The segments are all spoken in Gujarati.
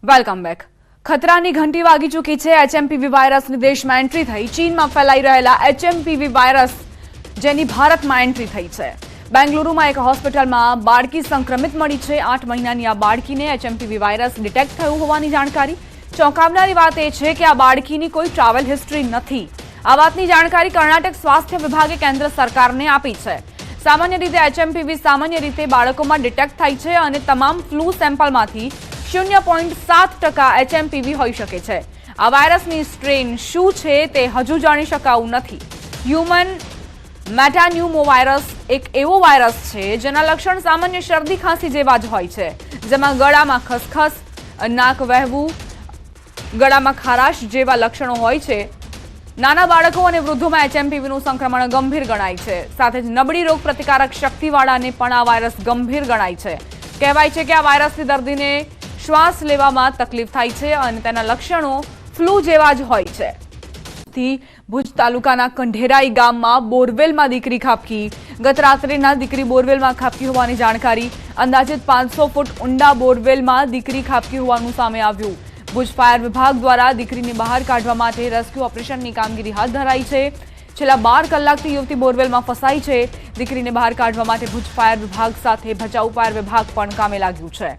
Welcome back. ખતરાની ઘંટી વાગી ચૂકી છે। એચએમપીવી વાયરસની દેશમાં એન્ટ્રી થઈ। ચીનમાં ફેલાઈ રહેલા એચએમપીવી વાયરસ જેની ભારતમાં એન્ટ્રી થઈ છે। બેંગલુરુમાં એક હોસ્પિટલમાં બાળકી સંક્રમિત મળી છે। 8 મહિનાની આ બાળકીને એચએમપીવી વાયરસ ડિટેક્ટ થયું હોવાની જાણકારી। ચોંકાવનારી વાત એ છે કે આ બાળકીની કોઈ ટ્રાવેલ હિસ્ટ્રી નથી। આ વાતની જાણકારી કર્ણાટક સ્વાસ્થ્ય વિભાગે કેન્દ્ર સરકારને આપી છે। સામાન્ય રીતે એચએમપીવી સામાન્ય રીતે બાળકોમાં ડિટેક્ટ થાય છે અને તમામ ફ્લૂ સેમ્પલમાંથી 0.7% એચએમપીવી હોઈ શકે છે। આ વાયરસની સ્ટ્રેન શું છે તે હજુ જાણી શકાયું નથી। હ્યુમન મેટાન્યુમોવાયરસ એક એવો વાયરસ છે જેના લક્ષણ સામાન્ય શરદી ખાંસી જેવા જ હોય છે, જેમાં ગળામાં ખસખસ, નાક વહેવું, ગળામાં ખારાશ જેવા લક્ષણો હોય છે। નાના બાળકો અને વૃદ્ધોમાં એચએમપીવીનું સંક્રમણ ગંભીર ગણાય છે। સાથે જ નબળી રોગ પ્રતિકારક શક્તિવાળાને પણ આ વાયરસ ગંભીર ગણાય છે। કહેવાય છે કે આ વાયરસથી દર્દીને શ્વાસ લેવામાં તકલીફ થાય છે અને તેના લક્ષણો ફ્લૂ જેવા જ હોય છે। ભુજ તાલુકાના કંઢેરાઈ ગામમાં બોરવેલમાં દીકરી ખાબકી। ગત રાત્રેના દીકરી બોરવેલમાં ખાબકી હોવાની જાણકારી। અંદાજિત 500 ફૂટ ઊંડા બોરવેલમાં દીકરી ખાબકી હોવાનું સામે આવ્યું। ભુજ ફાયર વિભાગ દ્વારા દીકરીને બહાર કાઢવા માટે રેસ્ક્યુ ઓપરેશનની કામગીરી હાથ ધરાઈ છે। છેલ્લા 12 કલાકથી યુવતી બોરવેલમાં ફસાઈ છે। દીકરીને બહાર કાઢવા માટે ભુજ ફાયર વિભાગ સાથે ભચાઉ ફાયર વિભાગ પણ કામે લાગ્યું છે।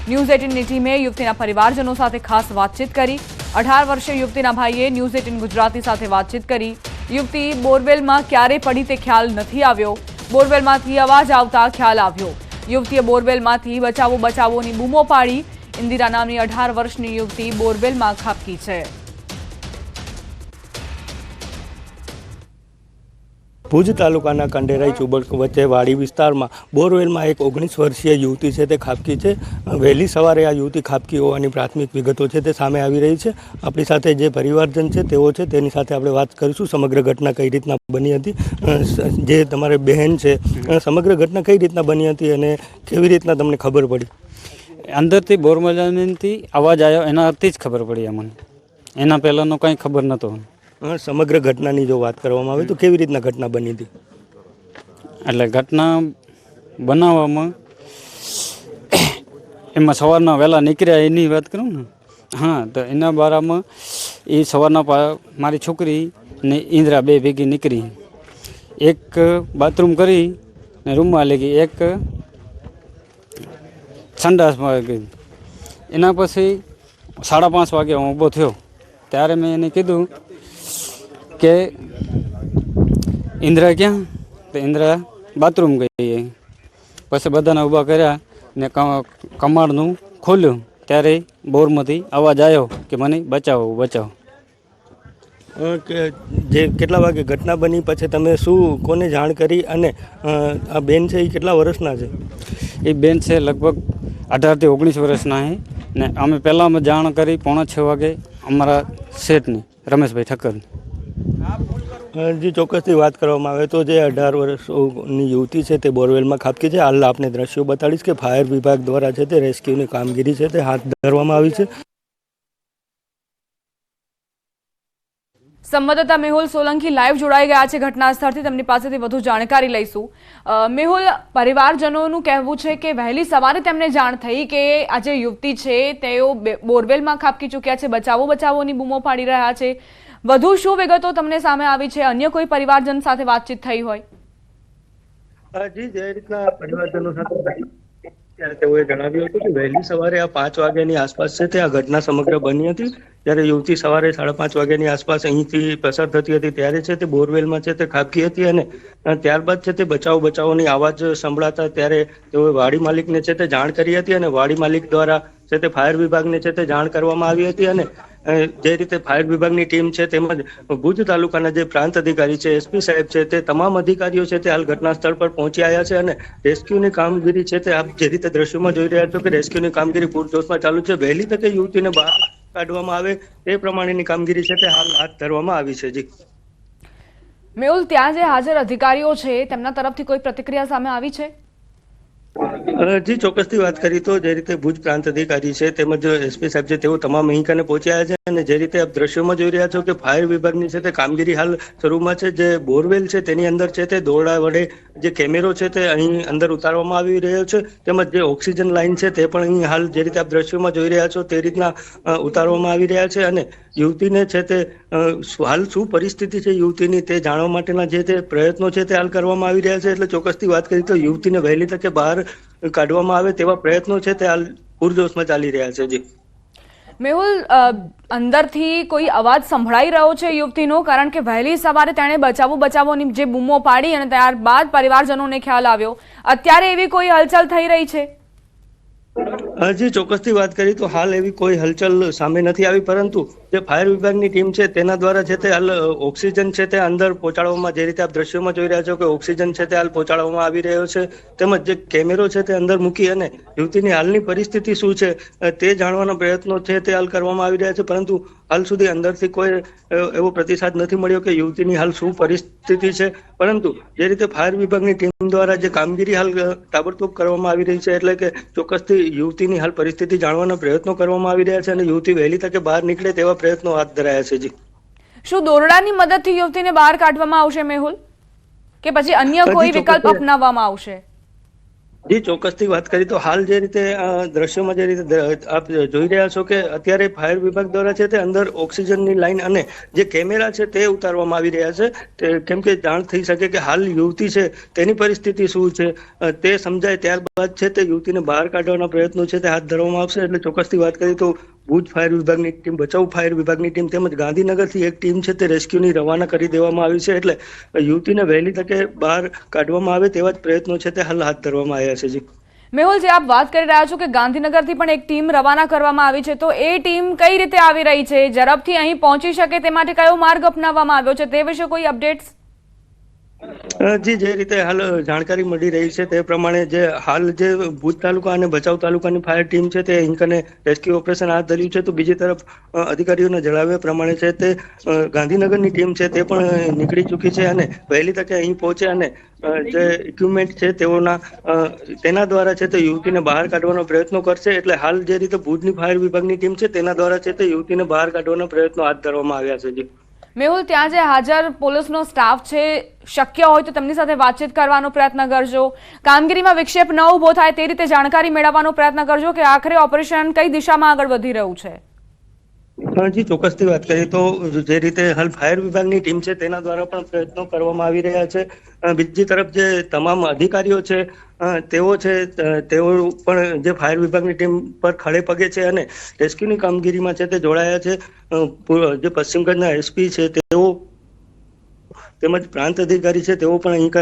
ન્યૂઝ 18ની ટીમે યુવતીના પરિવારજનો સાથે ખાસ વાતચીત કરી। 18 વર્ષીય યુવતીના ભાઈએ ન્યૂઝ 18 ગુજરાતી સાથે વાતચીત કરી। યુવતી બોરવેલમાં ક્યારે પડી તે ખ્યાલ નથી આવ્યો। બોરવેલમાંથી અવાજ આવતા ખ્યાલ આવ્યો। યુવતીએ બોરવેલમાંથી બચાવો બચાવોની બૂમો પાડી। ઇન્દિરા નામની 18 વર્ષની યુવતી બોરવેલમાં ખાબકી છે। ભુજ તાલુકાના કંઢેરાઈ ચુબડ વચ્ચે વાડી વિસ્તારમાં બોરવેલમાં એક 19 વર્ષીય યુવતી છે તે ખાબકી છે। વહેલી સવારે આ યુવતી ખાબકી હોવાની પ્રાથમિક વિગતો છે તે સામે આવી રહી છે। આપણી સાથે જે પરિવારજન છે તેઓ છે તેની સાથે આપણે વાત કરીશું। સમગ્ર ઘટના કઈ રીતના બની હતી, જે તમારે બહેન છે, સમગ્ર ઘટના કઈ રીતના બની હતી અને કેવી રીતના તમને ખબર પડી? અંદરથી બોરવેલથી અવાજ આવ્યો, એનાથી જ ખબર પડી અમને। એના પહેલાંનો કંઈ ખબર નહોતો। સમગ્ર ઘટનાની જો વાત કરવામાં આવે તો કેવી રીતના ઘટના બની હતી? એટલે ઘટના બનાવવામાં એમાં સવારના વહેલા નીકળ્યા એની વાત કરું ને, હા, તો એના બારામાં એ સવારના મારી છોકરી ને ઇન્દ્રા બે ભેગી નીકળી। એક બાથરૂમ કરી ને રૂમમાં લઈ ગઈ, એક સંડાસમાં ગઈ। એના પછી 5:30 વાગે હું ઊભો થયો ત્યારે મેં એને કીધું કે ઇન્દ્રા ક્યાં? તો ઇન્દ્રા બાથરૂમ ગઈ। પછી બધાને ઊભા કર્યા ને કમાડનું ખોલ્યું ત્યારે બોરમાંથી અવાજ આવ્યો કે મને બચાવો બચાવો। જે કેટલા વાગે ઘટના બની પછી તમે શું કોને જાણ કરી અને આ બેન છે એ કેટલા વર્ષના છે? એ બેન છે લગભગ 18 થી 19 વર્ષના છે ને અમે પહેલાં અમે જાણ કરી 5:45 વાગે અમારા શેઠની રમેશભાઈ ઠક્કરની। જે ચોક્કસથી વાત કરવામાં આવે તો જે 18 વર્ષની યુવતી છે તે બોરવેલમાં ખાબકી છે। હાલ આપને દ્રશ્યો બતાડીશ કે ફાયર વિભાગ દ્વારા છે તે રેસ્ક્યુની કામગીરી છે તે હાથ ધરવામાં આવી છે। સંવાદદાતા મેહુલ સોલંકી લાઈવ જોડાઈ ગયા છે ઘટના સ્થળથી। તેમની પાસેથી વધુ જાણકારી લઈશું। મેહુલ, પરિવારજનોનું કહેવું છે કે વહેલી સવારે તેમને જાણ થઈ કે આ જે યુવતી છે તેઓ બોરવેલમાં ખાબકી ચૂક્યા છે, બચાવો બચાવોની બૂમો પાડી રહ્યા છે। વધુ શું વિગતો તમને સામે આવી છે? અન્ય કોઈ પરિવારજન સાથે વાતચીત થઈ હોય? જી, જે રીતના પરિવારજનો સાથે ત્યારે તેઓએ જણાવ્યું હતું કે વહેલી સવારે આ 5 વાગ્યાની આસપાસ છે તે આ ઘટના સમગ્ર બની હતી। ત્યારે યુવતી સવારે 5:30 વાગ્યાની આસપાસ અહીંથી પસાર થતી હતી ત્યારે છે તે બોરવેલમાં છે તે ખાબકી હતી અને ત્યારબાદ છે તે બચાવો બચાવોની આવાજ સંભળાતા ત્યારે તેઓએ વાડી માલિકને છે તે જાણ કરી હતી અને વાડી માલિક દ્વારા છે તે ફાયર વિભાગને છે તે જાણ કરવામાં આવી હતી। અને જે રીતે ફાયર વિભાગની ટીમ છે તેમજ ભુજ તાલુકાના જે પ્રાંત અધિકારી છે, એસપી સાહેબ છે, તે તમામ અધિકારીઓ છે તે હાલ ઘટના સ્થળ પર પહોંચી આવ્યા છે અને રેસ્ક્યુની કામગીરી છે તે આપ જે રીતે દ્રશ્યોમાં જોઈ રહ્યા છો કે રેસ્ક્યુની કામગીરી પૂરજોશમાં ચાલુ છે। વહેલી તકે યુવતીને બહાર કાઢવામાં આવે તે પ્રમાણેની કામગીરી છે તે હાલ હાથ ધરવામાં આવી છે। જી મેહુલ, ત્યાં જે હાજર અધિકારીઓ છે તેમના તરફથી કોઈ પ્રતિક્રિયા સામે આવી છે? જી ચોક્કસથી વાત કરી તો જે રીતે ભુજ પ્રાંત અધિકારી છે તેમજ એસપી સાહેબ છે તેઓ તમામ અહીં કને પહોંચ્યા છે અને જે રીતે આપ દ્રશ્યોમાં જોઈ રહ્યા છો કે ફાયર વિભાગની છે તે કામગીરી હાલ શરૂમાં છે. જે બોરવેલ છે તેની અંદર છે તે દોરડા વડે જે કેમેરો છે તે અહીં અંદર ઉતારવામાં આવી રહ્યો છે તેમજ જે ઓક્સિજન લાઇન છે તે પણ અહીં હાલ જે રીતે આપ દ્રશ્યોમાં જોઈ રહ્યા છો તે રીતના ઉતારવામાં આવી રહ્યા છે અને યુવતીને છે તે હાલ શું પરિસ્થિતિ છે યુવતીની તે જાણવા માટેના જે તે પ્રયત્નો છે તે હાલ કરવામાં આવી રહ્યા છે. એટલે ચોક્કસથી વાત કરી તો યુવતીને વહેલી તકે બહાર કાઢવામાં આવે તેવા પ્રયત્નો છે તે હાલ પૂરજોશમાં ચાલી રહ્યા છે. જી મેહુલ, અંદરથી કોઈ અવાજ સંભળાઈ રહ્યો છે યુવતીનો? કારણ કે વહેલી સવારે તેણે બચાવોની જે બૂમો પાડી અને ત્યારબાદ પરિવારજનોને ખ્યાલ આવ્યો. અત્યારે એવી કોઈ હલચલ થઈ રહી છે? જી ચોક્કસથી વાત કરી તો હાલ એવી કોઈ હલચલ સામે નથી આવી, પરંતુ જે ફાયર વિભાગની ટીમ છે તેના દ્વારા છે તે હાલ ઓક્સિજન છે તે અંદર પહોંચાડવામાં, જે રીતે આપ દ્રશ્યોમાં જોઈ રહ્યા છો કે ઓક્સિજન છે તે હાલ પહોંચાડવામાં આવી રહ્યો છે તેમજ જે કેમેરો છે તે અંદર મૂકી અને યુવતીની હાલની પરિસ્થિતિ શું છે તે જાણવાના પ્રયત્નો છે તે હાલ કરવામાં આવી રહ્યા છે. પરંતુ હાલ સુધી અંદરથી કોઈ એવો પ્રતિસાદ નથી મળ્યો કે યુવતીની હાલ શું પરિસ્થિતિ છે. પરંતુ જે રીતે ફાયર વિભાગની ટીમ દ્વારા જે કામગીરી હાલ તાબડતોબ કરવામાં આવી રહી છે, એટલે કે ચોક્કસથી યુવતીની હાલ પરિસ્થિતિ જાણવાના પ્રયત્નો કરવામાં આવી રહ્યા છે અને યુવતી વહેલી તકે બહાર નીકળે તેવા પ્રયત્નો હાથ ધરાયા છે. જી શું દોરડાની મદદથી યુવતીને બહાર કાઢવામાં આવશે મેહુલ, કે પછી અન્ય કોઈ વિકલ્પ અપનાવવામાં આવશે? જી ચોક્કસથી વાત કરી તો હાલ જે રીતે દ્રશ્યોમાં જે રીતે આપ જોઈ રહ્યા છો કે અત્યારે ફાયર વિભાગ દ્વારા છે તે અંદર ઓક્સિજનની લાઈન અને જે કેમેરા છે તે ઉતારવામાં આવી રહ્યા છે, કેમ કે જાણ થઈ શકે કે હાલ યુવતી છે તેની પરિસ્થિતિ શું છે તે સમજાય ત્યારબાદ છે તે યુવતીને બહાર કાઢવાના પ્રયત્નો છે તે હાથ ધરવામાં આવશે. એટલે ચોક્કસથી વાત કરી તો ભુજ ફાયર વિભાગની ટીમ, ભચાઉ ફાયર વિભાગની ટીમ તેમજ ગાંધીનગરથી એક ટીમ છે તે રેસ્ક્યુની રવાના કરી દેવામાં આવી છે. એટલે યુવતીને વહેલી તકે બહાર કાઢવામાં આવે તેવા જ પ્રયત્નો છે તે હાલ હાથ ધરવામાં આવ્યા છે. જી મેહુલ, જે આપ વાત કરી રહ્યા છો કે ગાંધીનગરથી પણ એક ટીમ રવાના કરવામાં આવી છે, તો એ ટીમ કઈ રીતે આવી રહી છે? ઝડપથી અહીં પહોંચી શકે તે માટે કયો માર્ગ અપનાવવામાં આવ્યો છે તે વિશે કોઈ અપડેટ્સ? જી જે રીતે હાલ જાણકારી મળી રહી છે તે પ્રમાણે જે હાલ જે ભુજ તાલુકા અને ભચાઉ તાલુકાની ફાયર ટીમ છે તે અહીં રેસ્ક્યુ ઓપરેશન હાથ ધર્યું છે. તો બીજી તરફ અધિકારીઓને જણાવ્યા પ્રમાણે છે તે ગાંધીનગરની ટીમ છે તે પણ નીકળી ચૂકી છે અને વહેલી તકે અહીં પહોંચે અને જે ઇક્વિપમેન્ટ છે તેના દ્વારા છે તે યુવતીને બહાર કાઢવાનો પ્રયત્નો કરશે. એટલે હાલ જે રીતે ભુજની ફાયર વિભાગની ટીમ છે તેના દ્વારા છે તે યુવતીને બહાર કાઢવાના પ્રયત્નો હાથ ધરવામાં આવ્યા છે. જી મેહુલ, ત્યાં જે હાજર પોલીસનો સ્ટાફ છે, શક્ય હોય તો તેમની સાથે વાતચીત કરવાનો પ્રયત્ન કરજો. કામગીરીમાં વિક્ષેપ ન ઉભો થાય તે રીતે જાણકારી મેળવવાનો પ્રયત્ન કરજો કે આખરે ઓપરેશન કઈ દિશામાં આગળ વધી રહ્યું છે. જી ચોક્કસથી વાત કરીએ તો જે રીતે હાલ ફાયર વિભાગની ટીમ છે તેના દ્વારા પણ પ્રયત્નો કરવામાં આવી રહ્યા છે. બીજી તરફ જે તમામ અધિકારીઓ છે તેઓ પણ જે ફાયર વિભાગની ટીમ પર ખડે પગે છે અને રેસ્ક્યુની કામગીરીમાં છે તે જોડાયા છે. જે પશ્ચિમ કચ્છના એસપી છે તેઓ તેમજ પ્રાંત અધિકારી છે તેઓ પણ અહીં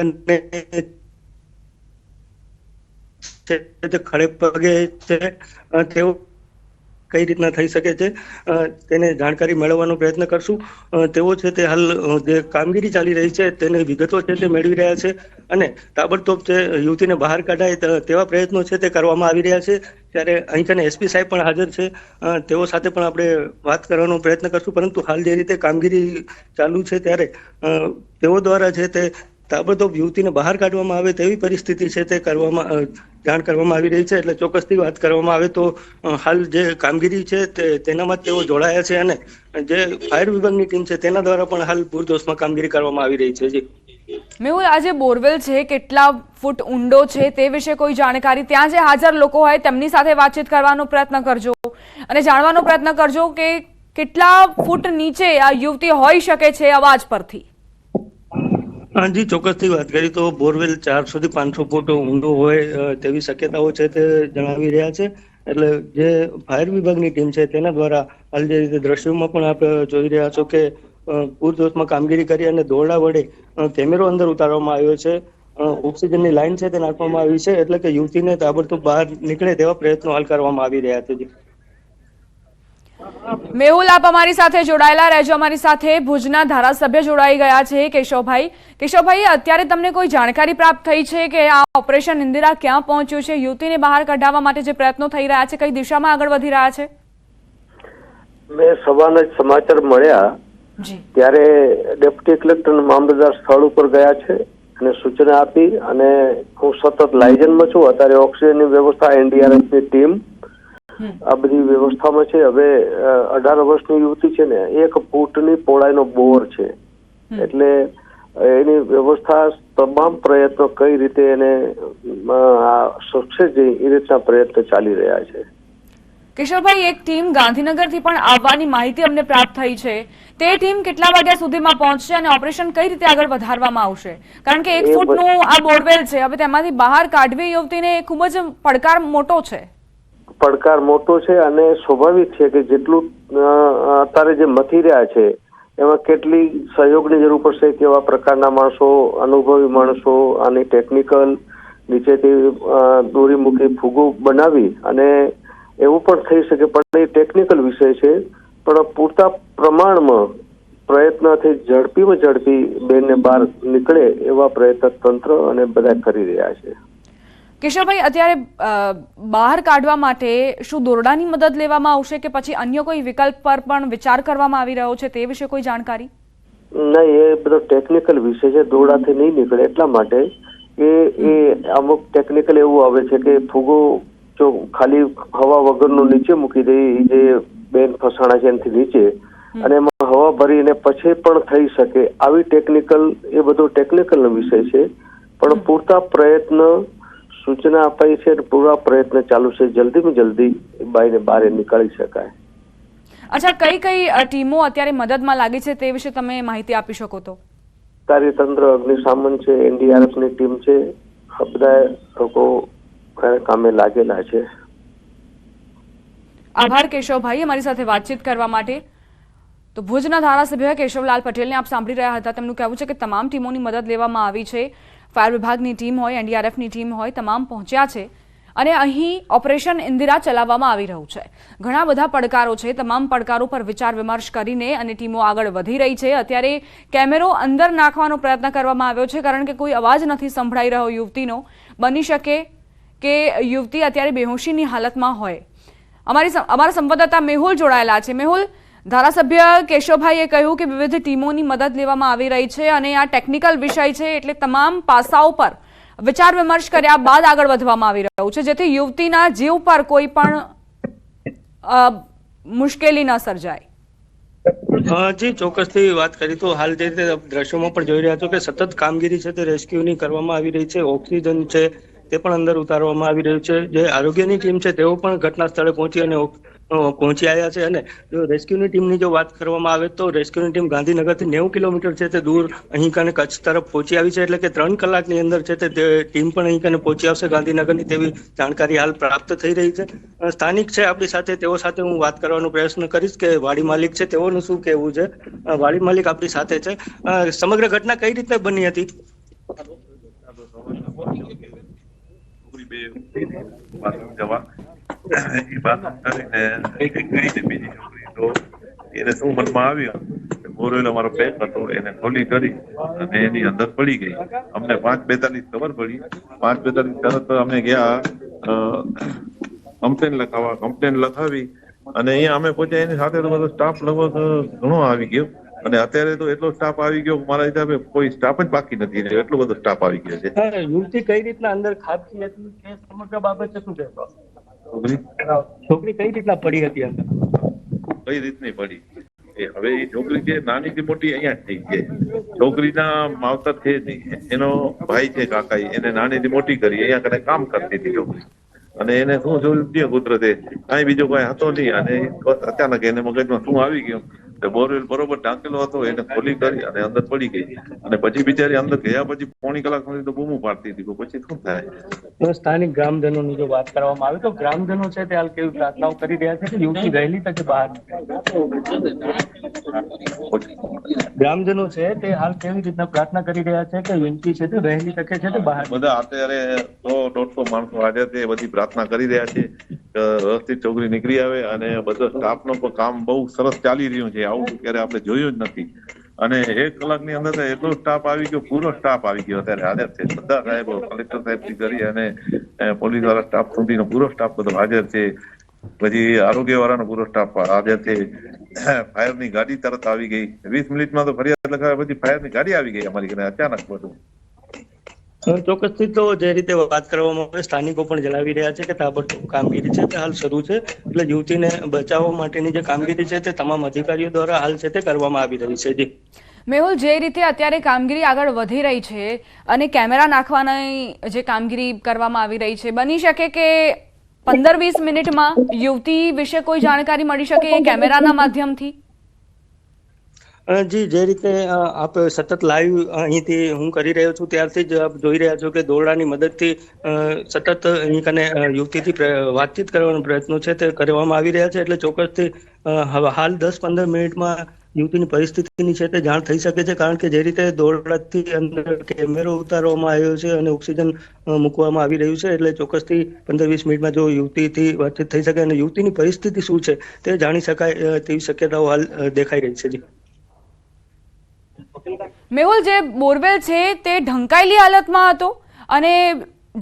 ખડે પગે છે. તેઓ કઈ રીતના થઈ શકે છે તેને જાણકારી મેળવવાનો પ્રયત્ન કરશું. તેઓ છે તે હાલ જે કામગીરી ચાલી રહી છે તેની વિગતો છે તે મેળવી રહ્યા છે અને તાબડતોબ છે યુવતીને બહાર કાઢાય તેવા પ્રયત્નો છે તે કરવામાં આવી રહ્યા છે. ત્યારે અહીં કને એસપી સાહેબ પણ હાજર છે, તેઓ સાથે પણ આપણે વાત કરવાનો પ્રયત્ન કરશું. પરંતુ હાલ જે રીતે કામગીરી ચાલુ છે ત્યારે તેઓ દ્વારા છે તે તાબડતોબ યુવતીને બહાર કાઢવામાં આવે તેવી પરિસ્થિતિ છે તે જાણ કરવામાં આવી રહી છે. એટલે ચોક્કસથી વાત કરવામાં આવે તો હાલ જે કામગીરી છે તેનામાં તેઓ જોડાયા છે અને જે ફાયર વિભાગની ટીમ છે તેના દ્વારા પણ હાલ પૂરજોશમાં કામગીરી કરવામાં આવી રહી છે. જી મેહુલ, આ જે બોરવેલ છે કેટલા ફૂટ ઊંડો છે તે વિશે કોઈ જાણકારી? ત્યાં જે હાજર લોકો હોય તેમની સાથે વાતચીત કરવાનો પ્રયત્ન કરજો અને જાણવાનો પ્રયત્ન કરજો કે કેટલા ફૂટ નીચે આ યુવતી હોઈ શકે છે અવાજ પરથી. જી ચોક્કસથી વાત કરી તો બોરવેલ 400 થી 500 ફૂટ ઊંડો હોય તેવી શક્યતાઓ છે તે જણાવી રહ્યા છે. એટલે જે ફાયર વિભાગની ટીમ છે તેના દ્વારા હાલ જે રીતે દ્રશ્યોમાં પણ આપ જોઈ રહ્યા છો કે પૂરજોશમાં કામગીરી કરી અને દોરડા વડે કેમેરો અંદર ઉતારવામાં આવ્યો છે. ઓક્સિજનની લાઈન છે તે નાખવામાં આવી છે. એટલે કે યુવતીને તાબડતોબ બહાર નીકળે તેવા પ્રયત્નો હાલ કરવામાં આવી રહ્યા છે. મેહુલ, આપ અમારી સાથે જોડાયેલા રહેજો. અમારી સાથે ભુજના ધારાસભ્ય જોડાઈ ગયા છે કેશવભાઈ, અત્યારે તમને કોઈ જાણકારી પ્રાપ્ત થઈ છે કે આ ઓપરેશન ઇન્દિરા ક્યાં પહોંચ્યું છે? યુવતીને બહાર કઢાવવા માટે જે પ્રયત્નો થઈ રહ્યા છે કઈ દિશામાં આગળ વધી રહ્યા છે? મેં સવારના સમાચાર મળ્યા ત્યારે ડેપ્યુટી કલેક્ટર મામલતદાર સ્થળ ઉપર ગયા છે અને સૂચના આપી અને હું સતત લાયઝનમાં છું. અત્યારે ઓક્સિજનની વ્યવસ્થા, એનડીઆરએફની ટીમ આ બધી વ્યવસ્થામાં છે. હવે 18 વર્ષની યુવતી છે ને, 1 ફૂટની પહોળાઈનો બોર છે, એટલે એની વ્યવસ્થા, તમામ પ્રયત્નો કઈ રીતે એને સક્સેસ જાય એ રીતના પ્રયત્ન ચાલી રહ્યા છે. કિશોરભાઈ, એક ટીમ ગાંધીનગરથી પણ આવવાની માહિતી અમને પ્રાપ્ત થઈ છે. તે ટીમ કેટલા વાગ્યા સુધીમાં પહોંચશે અને ઓપરેશન કઈ રીતે આગળ વધારવામાં આવશે? કારણ કે 1 ફૂટનું આ બોરવેલ છે, હવે તેમાંથી બહાર કાઢવી યુવતીને ખૂબ જ પડકાર મોટો છે. પડકાર મોટો છે અને સ્વાભાવિક છે કે જેટલું અત્યારે જે મથી રહ્યા છે એમાં કેટલી સહયોગની જરૂર પડશે, કેવા પ્રકારના માણસો, અનુભવી માણસો, આની ટેકનિકલ નીચેથી દોરી મૂકી ફૂગો બનાવી, અને એવું પણ થઈ શકે, પણ એ ટેકનિકલ વિષય છે. પણ પૂરતા પ્રમાણમાં પ્રયત્નથી ઝડપી બેનને બહાર નીકળે એવા પ્રયત્ન તંત્ર અને બધા કરી રહ્યા છે. કિશોરભાઈ, અત્યારે બહાર કાઢવા માટે શું દોરડાની મદદ લેવામાં આવશે કે પછી અન્ય કોઈ વિકલ્પ પર પણ વિચાર કરવામાં આવી રહ્યો છે, તે વિશે કોઈ જાણકારી? નહીં, એ બધો ટેકનિકલ વિષય છે. દોરડાથી નહીં નીકળે એટલા માટે કે એ અમુક ટેકનિકલ એવું આવે છે કે ફૂગો જો ખાલી હવા વગરનું નીચે મૂકી દે, જે બેન ફસાણા છે એનાથી નીચે, અને એમાં હવા ભરીને પછી પણ થઈ શકે, આવી ટેકનિકલ, એ બધો ટેકનિકલનો વિષય છે. પણ પૂરતા પ્રયત્ન, સૂચના અપાઈ છે, પૂરા પ્રયત્ન ચાલુ છે, જલ્દીમાં જલ્દી બાઈને બહાર નીકાળી શકાય. અચ્છા, કઈ ટીમો અત્યારે મદદમાં લાગી છે તે વિશે તમે માહિતી આપી શકો તો? કાર્યતંત્ર, અગ્નિશામન છે, એનડીઆરએફની ટીમ છે, આ બધા લોકો કામે લાગેલા છે. આભાર કેશવભાઈ અમારી સાથે વાતચીત કરવા માટે. તો ભુજના ધારાસભ્ય કેશવલાલ પટેલને આપ સાંભળી રહ્યા હતા. તેમનું કહેવું છે કે તમામ ટીમોની મદદ લેવામાં આવી છે. ફાયર વિભાગની ટીમ હોય, એનડીઆરએફની ટીમ હોય, તમામ પહોંચ્યા છે અને અહીં ઓપરેશન ઇન્દિરા ચલાવવામાં આવી રહ્યું છે. ઘણા બધા પડકારો છે, તમામ પડકારો પર વિચાર વિમર્શ કરીને અને ટીમો આગળ વધી રહી છે. અત્યારે કેમેરો અંદર નાખવાનો પ્રયત્ન કરવામાં આવ્યો છે કારણ કે કોઈ અવાજ નથી સંભળાઈ રહ્યો યુવતીનો. બની શકે કે યુવતી અત્યારે બેહોશીની હાલતમાં હોય. અમારા સંવાદદાતા મેહુલ જોડાયેલા છે. મેહુલ, ધારાસભ્ય કેશવભાઈએ કહ્યું કે વિવિધ ટીમોની મદદ લેવામાં આવી રહી છે અને આ ટેકનિકલ વિષય છે, એટલે તમામ પાસાઓ પર વિચાર વિમર્શ કર્યા બાદ આગળ વધવામાં આવી રહ્યું છે, જેથી યુવતીના જીવ પર કોઈ પણ મુશ્કેલી ન સર્જાય. જી, ચોક્કસથી વાત કરી તો હાલ જે રીતે દ્રશ્યોમાં પણ જોઈ રહ્યા છો કે સતત કામગીરી છે તે રેસ્ક્યુની કરવામાં આવી રહી છે. ઓક્સિજન છે તે પણ અંદર ઉતારવામાં આવી રહ્યું છે. જે આરોગ્યની ટીમ છે તેઓ પણ ઘટના સ્થળે પહોંચી આવ્યા છે. અને જો રેસ્ક્યુની ટીમની જો વાત કરવામાં આવે તો રેસ્ક્યુની ટીમ ગાંધીનગરથી 90 કિલોમીટર છે તે દૂર અહીં કને કચ્છ તરફ પહોંચી આવી છે, એટલે કે 3 કલાકની અંદર છે તે ટીમ પણ અહીં કને પહોંચી આવશે ગાંધીનગરની, તેવી જાણકારી હાલ પ્રાપ્ત થઈ રહી છે. સ્થાનિક છે આપણી સાથે, તેઓ સાથે હું વાત કરવાનો પ્રયત્ન કરીશ કે વાડી માલિક છે તેઓનું શું કહેવું છે. વાડી માલિક આપણી સાથે છે. સમગ્ર ઘટના કઈ રીતે બની હતી? એને શું મનમાં આવ્યું, બોરવેલ અમારો પેક હતો, એને ખોલી કરી અને એની અંદર પડી ગઈ. અમને 5:42 ખબર પડી. 5:42 તરત અમે ગયા કમ્પ્લેન લખાવી અને અહીંયા અમે પહોંચ્યા. એની સાથે તો બધો સ્ટાફ લગભગ ઘણો આવી ગયો અને અત્યારે તો એટલો સ્ટાફ આવી ગયો, મારા હિસાબે કોઈ સ્ટાફ જ બાકી નથી, એટલો બધો સ્ટાફ આવી ગયો છે. યુવતી કઈ રીતના અંદર ખાબકી હતી કે સમગ્ર બાબતે શું કહેશો? છોકરી કઈ રીતના પડી હતી અંદર? કઈ રીતની પડી હવે એ છોકરી છે નાની થી મોટી અહીંયા થઈ છે. છોકરીના માવતર છે એનો ભાઈ છે કાકા, એને નાની થી મોટી કરી અહીંયા કને કામ કરતી હતી છોકરી. અને એને શું જોયું કુદરતે કઈ બીજો કઈ હતો નહીં અને અચાનક એને મગજમાં શું આવી ગયું, બોરવેલ બરોબર ઢાંકેલો હતો, એને ખોલી કરી અને અંદર પડી ગઈ. અને પછી બિચારી અંદર ગયા પછી પોણી કલાક સુધી તો બૂમો પાડતી હતી. પછી શું થાય? સ્થાનિક ગ્રામજનોની જો વાત કરવામાં આવે તો ગ્રામજનો છે તે હાલ કેવી પ્રાર્થનાઓ કરી રહ્યા છે કે યુવતી વહેલી તકે બહાર? ગ્રામજનો છે તે હાલ કેવી રીતના પ્રાર્થના કરી રહ્યા છે કે યુવતી છે તે વહેલી તકે છે તે બહાર? બધા અત્યારે 100-150 માણસો હાજર છે, બધી પ્રાર્થના કરી રહ્યા છે કે વ્યવસ્થિત છોકરી નીકળી આવે. અને બધો સ્ટાફનો પણ કામ બહુ સરસ ચાલી રહ્યું છે, આવું ક્યારે આપણે જોયું જ નથી. અને 1 કલાકની અંદર એટલો સ્ટાફ આવી ગયો, પૂરો સ્ટાફ આવી ગયો અત્યારે હાજર છે. બધા સાહેબો, કલેક્ટર સાહેબ થી કરી અને પોલીસ વાળા સ્ટાફ સુધીનો પૂરો સ્ટાફ બધો હાજર છે. પછી આરોગ્ય વાળાનો પૂરો સ્ટાફ હાજર છે. ફાયરની ગાડી તરત આવી ગઈ. 20 મિનિટમાં તો ફરિયાદ લખાવ્યા પછી ફાયરની ગાડી આવી ગઈ અમારી ઘરે અચાનક બધું. ચોક્કસથી તો જે રીતે વાત કરવામાં આવે સ્થાનિકો પણ જણાવી રહ્યા છે કે તાબડતોબ કામગીરી છે તે હાલ શરૂ છે, એટલે યુવતીને બચાવવા માટેની જે કામગીરી છે તે તમામ અધિકારીઓ દ્વારા હાલ છે તે કરવામાં આવી રહી છે. જી મેહુલ, જે રીતે અત્યારે કામગીરી આગળ વધી રહી છે અને કેમેરા નાખવાની જે કામગીરી કરવામાં આવી રહી છે, બની શકે કે 15-20 મિનિટમાં યુવતી વિશે કોઈ જાણકારી મળી શકે એ કેમેરાના માધ્યમથી? જી, જે રીતે આપ સતત લાઈવ અહીંથી હું કરી રહ્યો છું ત્યારથી જ આપ જોઈ રહ્યા છો કે દોરડાની મદદથી સતત અહીં કને યુવતીથી વાતચીત કરવાનો પ્રયત્નો છે તે કરવામાં આવી રહ્યા છે, એટલે ચોક્કસથી હાલ 10-15 મિનિટમાં યુવતીની પરિસ્થિતિની છે તે જાણ થઈ શકે છે, કારણ કે જે રીતે દોરડાથી અંદર કેમેરો ઉતારવામાં આવ્યો છે અને ઓક્સિજન મૂકવામાં આવી રહ્યું છે, એટલે ચોક્કસથી 15-20 મિનિટમાં જો યુવતીથી વાતચીત થઈ શકે અને યુવતીની પરિસ્થિતિ શું છે તે જાણી શકાય તેવી શક્યતાઓ હાલ દેખાઈ રહી છે. જી મેહુલ, જે બોરવેલ છે તે ઢંકાયેલી હાલતમાં હતો અને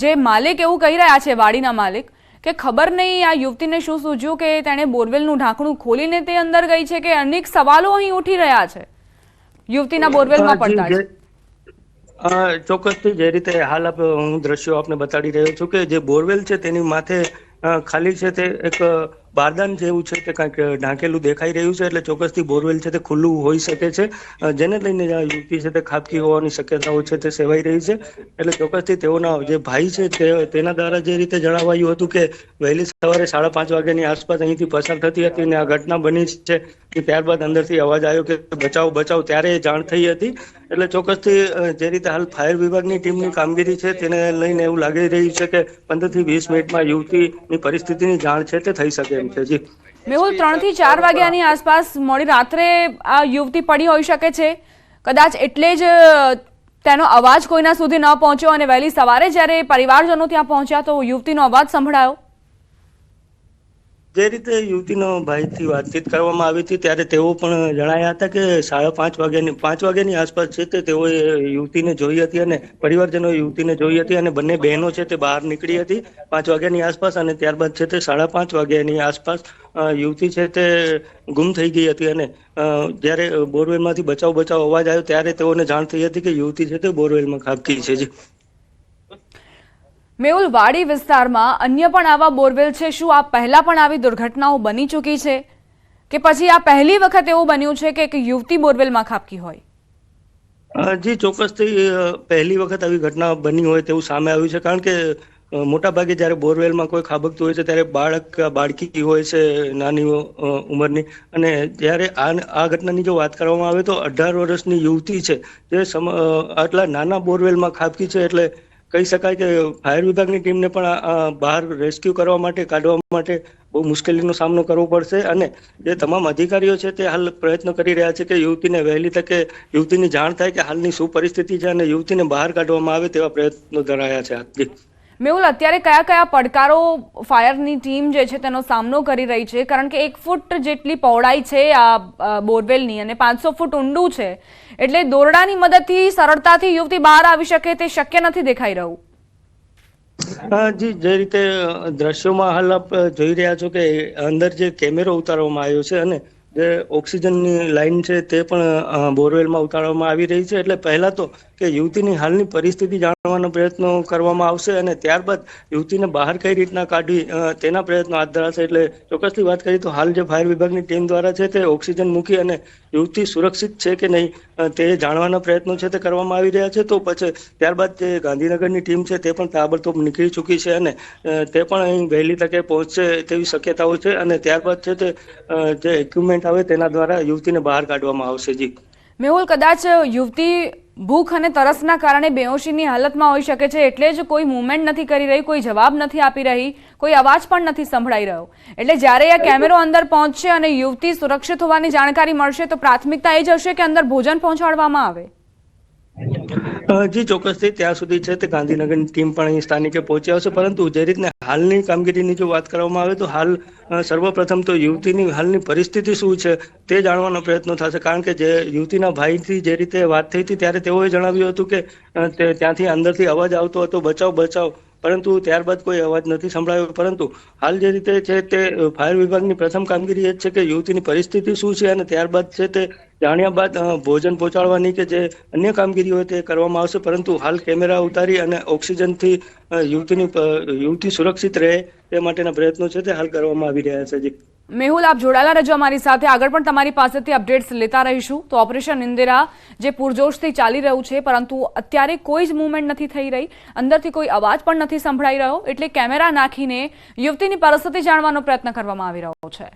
જે માલિક એવું કહી રહ્યા છે, વાડીના માલિક, કે ખબર નહીં આ યુવતીને શું સૂઝ્યું કે તેણે બોરવેલનું ઢાંકણું ખોલીને તે અંદર ગઈ છે, કે અનેક સવાલો અહીં ઉઠી રહ્યા છે યુવતીના બોરવેલમાં પડતા છે. ચોક્કસથી જે રીતે હાલ હું દ્રશ્યો આપને બતાડી રહ્યો છું કે જે બોરવેલ છે તેની માથે ખાલી છે તે એક બારદાન જેવું છે કે કંઈક ઢાંકેલું દેખાઈ રહ્યું છે, એટલે ચોક્કસથી બોરવેલ છે તે ખુલ્લું હોઈ શકે છે, જેને લઈને યુવતી છે તે ખાબકી હોવાની શક્યતાઓ છે તે સેવાઈ રહી છે, એટલે ચોક્કસથી તેઓના જે ભાઈ છે તેના દ્વારા જે રીતે જણાવાયું હતું કે વહેલી સવારે 5:30 વાગ્યાની આસપાસ અહીંથી પસાર થતી હતી અને આ ઘટના બની છે કે ત્યારબાદ અંદરથી અવાજ આવ્યો કે બચાવ બચાવ, ત્યારે જાણ થઈ હતી, એટલે ચોક્કસથી જે રીતે હાલ ફાયર વિભાગની ટીમની કામગીરી છે તેને લઈને એવું લાગી રહ્યું છે કે 15 થી 20 મિનિટમાં યુવતીની પરિસ્થિતિની જાણ છે તે થઈ શકે એમ છે. જી મેહુલ, 3 થી 4 વાગ્યાની આસપાસ મોડી રાત્રે આ યુવતી પડી હોઈ શકે છે, કદાચ એટલે જ તેનો અવાજ કોઈના સુધી ન પહોંચ્યો અને વહેલી સવારે જ્યારે પરિવારજનો ત્યાં પહોંચ્યા તો યુવતીનો અવાજ સંભળાયો. જે રીતે યુવતીનો ભાઈથી વાતચીત કરવામાં આવી હતી ત્યારે તેઓ પણ જણાયા હતા કે 5:30 વાગ્યાની આસપાસ છે તે તેઓએ યુવતીને જોઈ હતી અને પરિવારજનોએ યુવતીને જોઈ હતી અને બંને બહેનો છે તે બહાર નીકળી હતી 5 વાગ્યાની આસપાસ, અને ત્યારબાદ છે તે 5:30 વાગ્યાની આસપાસ યુવતી છે તે ગુમ થઈ ગઈ હતી અને જ્યારે બોરવેલમાંથી બચાવ અવાજ આવ્યો ત્યારે તેઓને જાણ થઈ હતી કે યુવતી છે તે બોરવેલમાં ખાબકી છે. જી મેહુલ, વાડી વિસ્તારમાં અન્ય પણ આવા બોરવેલ છે, શું આ પહેલા પણ આવી દુર્ઘટનાઓ બની ચૂકી છે કે પછી આ પહેલી વખત એવું બન્યું છે કે એક યુવતી બોરવેલમાં ખાબકી હોય? જી, ચોક્કસથી પહેલી વખત આવી ઘટના બની હોય તેવું સામે આવ્યું છે, કારણ કે મોટા ભાગે જ્યારે બોરવેલમાં કોઈ ખાબકતું હોય છે ત્યારે બાળકી હોય છે નાની ઉંમરની, અને જ્યારે આ ઘટનાની જો વાત કરવામાં આવે તો 18 વર્ષની યુવતી છે જે આટલા નાના બોરવેલમાં ખાબકી છે, એટલે કહી શકાય કે ફાયર વિભાગની ટીમને પણ બહાર રેસ્ક્યુ કરવા માટે કાઢવા માટે બહુ મુશ્કેલીનો સામનો કરવો પડશે, અને જે તમામ અધિકારીઓ છે તે હાલ પ્રયત્ન કરી રહ્યા છે કે યુવતીને વહેલી તકે યુવતીની જાણ થાય કે હાલની શું પરિસ્થિતિ છે અને યુવતીને બહાર કાઢવામાં આવે તેવા પ્રયત્નો ધરાયા છે. મેહુલ, અત્યારે કયા કયા પડકારો ફાયરની ટીમ જે છે તેનો સામનો કરી રહી છે, કારણ કે 1 ફૂટ જેટલી પહોળાઈ છે આ બોરવેલની અને 500 ફૂટ ઊંડું છે, એટલે દોરડાની મદદથી સરળતાથી યુવતી બહાર આવી શકે તે શક્ય નથી દેખાઈ રહ્યું. જી, જે રીતે દ્રશ્યોમાં હાલ આપ જોઈ રહ્યા છો કે અંદર જે કેમેરો ઉતારવામાં આવ્યો છે અને જે ઓક્સિજનની લાઈન છે તે પણ બોરવેલમાં ઉતારવામાં આવી રહી છે, એટલે પહેલા તો કે યુવતીની હાલની પરિસ્થિતિ જાણવાનો પ્રયત્નો કરવામાં આવશે અને ત્યારબાદ યુવતીને બહાર કઈ રીતના કાઢવી તેના પ્રયત્નો હાથ ધરાશે. એટલે ચોક્કસથી વાત કરીએ તો હાલ જે ફાયર વિભાગની ટીમ દ્વારા છે તે ઓક્સિજન મૂકી અને યુવતી સુરક્ષિત છે કે નહીં તે જાણવાના પ્રયત્નો છે તે કરવામાં આવી રહ્યા છે, તો પછી ત્યારબાદ જે ગાંધીનગરની ટીમ છે તે પણ તાબડતોબ નીકળી ચૂકી છે અને તે પણ અહીં વહેલી તકે પહોંચશે તેવી શક્યતાઓ છે, અને ત્યારબાદ છે તે જે ઇક્વિપમેન્ટ આવે તેના દ્વારા યુવતીને બહાર કાઢવામાં આવશે. જી મેહુલ, કદાચ યુવતી ભૂખ અને તરસના કારણે બેહોશીની હાલતમાં હોઈ શકે છે, એટલે જ કોઈ મૂવમેન્ટ નથી કરી રહી, કોઈ જવાબ નથી આપી રહી, કોઈ અવાજ પણ નથી સંભળાઈ રહ્યો, એટલે જ્યારે આ કેમેરો અંદર પહોંચશે અને યુવતી સુરક્ષિત હોવાની જાણકારી મળશે તો પ્રાથમિકતા એ જ હશે કે અંદર ભોજન પહોંચાડવામાં આવે. જી, ચોક્કસથી ત્યાં સુધી છે તે ગાંધીનગરની ટીમ પણ અહીં સ્થાનિકે પહોંચી આવશે, પરંતુ જે રીતના હાલની કામગીરીની જો વાત કરવામાં આવે તો હાલ સર્વપ્રથમ તો યુવતીની હાલની પરિસ્થિતિ શું છે તે જાણવાનો પ્રયત્ન થશે, કારણ કે જે યુવતીના ભાઈથી જે રીતે વાત થઈ હતી ત્યારે તેઓએ જણાવ્યું હતું કે ત્યાંથી અંદરથી અવાજ આવતો હતો બચાવ બચાવ, પરંતુ ત્યારબાદ કોઈ અવાજ નથી સંભળાયો. પરંતુ હાલ જે રીતે છે તે ફાયર વિભાગની પ્રથમ કામગીરી એ જ છે કે યુવતીની પરિસ્થિતિ શું છે અને ત્યારબાદ છે તે જાણ્યા બાદ ભોજન પહોંચાડવાની કે જે અન્ય કામગીરી હોય તે કરવામાં આવશે. પરંતુ હાલ કેમેરા ઉતારી અને ઓક્સિજનથી યુવતી સુરક્ષિત રહે તે માટેના પ્રયત્નો છે તે હાલ કરવામાં આવી રહ્યા છે. જી મેહુલ, આપ જોડાયેલા રહેજો અમારી સાથે. આગળ પણ તમારી પાસેથી અપડેટ્સ લેતા રહીશું. તો ઓપરેશન ઇન્દિરા જે પૂરજોશથી ચાલી રહ્યું છે, પરંતુ અત્યારે કોઈ જ મૂવમેન્ટ નથી થઈ રહી, અંદરથી કોઈ અવાજ પણ નથી સંભળાઈ રહ્યો, એટલે કેમેરા નાખીને યુવતીની પરિસ્થિતિ જાણવાનો પ્રયત્ન કરવામાં આવી રહ્યો છે.